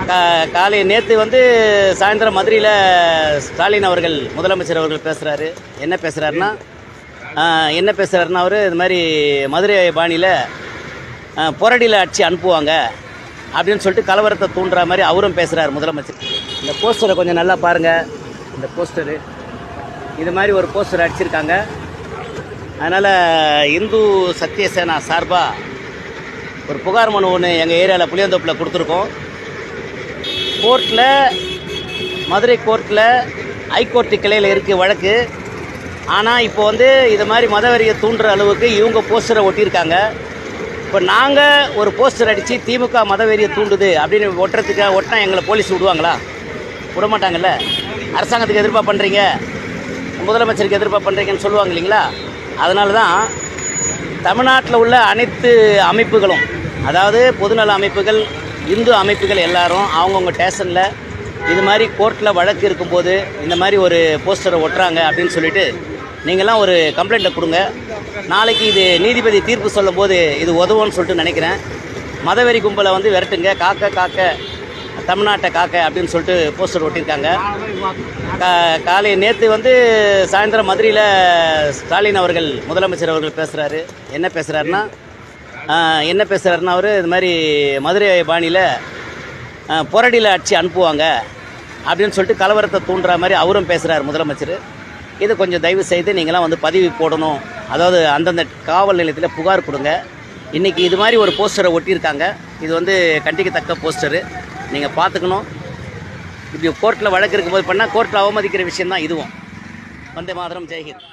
காலை நேற்று வந்து சாயந்தரம் மதுரையில் ஸ்டாலின் அவர்கள் முதலமைச்சர் அவர்கள் பேசுகிறாரு. என்ன பேசுகிறாருன்னா அவர் இது மாதிரி மதுரை பாணியில் புரடியில் அடித்து அனுப்புவாங்க அப்படின்னு சொல்லிட்டு கலவரத்தை தூண்டுற மாதிரி அவரும் பேசுகிறார் முதலமைச்சர். இந்த போஸ்டரை கொஞ்சம் நல்லா பாருங்கள். இந்த போஸ்டரு இது மாதிரி ஒரு போஸ்டர் அடிச்சிருக்காங்க. அதனால் இந்து சத்தியசேனா சார்பாக ஒரு புகார் மனு ஒன்று எங்கள் ஏரியாவில் புளியந்தோப்பில் கொடுத்துருக்கோம். கோர்ட்டில் மதுரை கோர்ட்டில் ஹைகோர்ட்டு கிளையில் இருக்குது வழக்கு. ஆனால் இப்போ வந்து இது மாதிரி மதவெறியை தூண்டுற அளவுக்கு இவங்க போஸ்டரை ஒட்டியிருக்காங்க. இப்போ நாங்கள் ஒரு போஸ்டர் அடித்து திமுக மதவெறியை தூண்டுது அப்படின்னு ஒட்டினா எங்களை போலீஸ் விடுவாங்களா? விட மாட்டாங்கல்ல. அரசாங்கத்துக்கு எதிர்ப்பாக பண்ணுறீங்க, முதலமைச்சருக்கு எதிர்ப்பாக பண்ணுறீங்கன்னு சொல்லுவாங்க இல்லைங்களா? அதனால தான் தமிழ்நாட்டில் உள்ள அனைத்து அமைப்புகளும், அதாவது பொதுநல அமைப்புகள், இந்து அமைப்புகள் எல்லாரும் அவங்கவுங்க ஸ்டேஷனில் இது மாதிரி கோர்ட்டில் வழக்கு இருக்கும்போது இந்த மாதிரி ஒரு போஸ்டரை ஒட்டுறாங்க அப்படின்னு சொல்லிட்டு நீங்கள்லாம் ஒரு கம்ப்ளைண்ட்டை கொடுங்க. நாளைக்கு இது நீதிபதி தீர்ப்பு சொல்லும் போது இது உதவும்னு சொல்லிட்டு நினைக்கிறேன். மதவெறி கும்பலை வந்து விரட்டுங்க, காக்க தமிழ்நாட்டை காக்க அப்படின்னு சொல்லிட்டு போஸ்டர் ஒட்டியிருக்காங்க. காலை நேற்று வந்து சாயந்தரம் மதுரையில் ஸ்டாலின் அவர்கள் முதலமைச்சர் அவர்கள் பேசுகிறாரு. என்ன பேசுகிறாருன்னா அவர் இது மாதிரி மதுரை பாணியில் புரடியில் அடித்து அனுப்புவாங்க அப்படின்னு சொல்லிட்டு கலவரத்தை தூண்டுற மாதிரி அவரும் பேசுகிறார் முதலமைச்சர். இது கொஞ்சம் தயவு செய்து நீங்களாம் வந்து பதிவு போடணும். அதாவது அந்தந்த காவல் நிலையத்தில் புகார் கொடுங்க. இன்றைக்கி இது மாதிரி ஒரு போஸ்டரை ஒட்டியிருக்காங்க. இது வந்து கண்டிக்கத்தக்க போஸ்டரு, நீங்கள் பார்த்துக்கணும். இப்படி கோர்ட்டில் வழக்கு இருக்கும்போது பண்ணால் கோர்ட்டில் அவமதிக்கிற விஷயந்தான் இதுவும். வந்தே மாதரம், ஜெய்ஹிந்த்.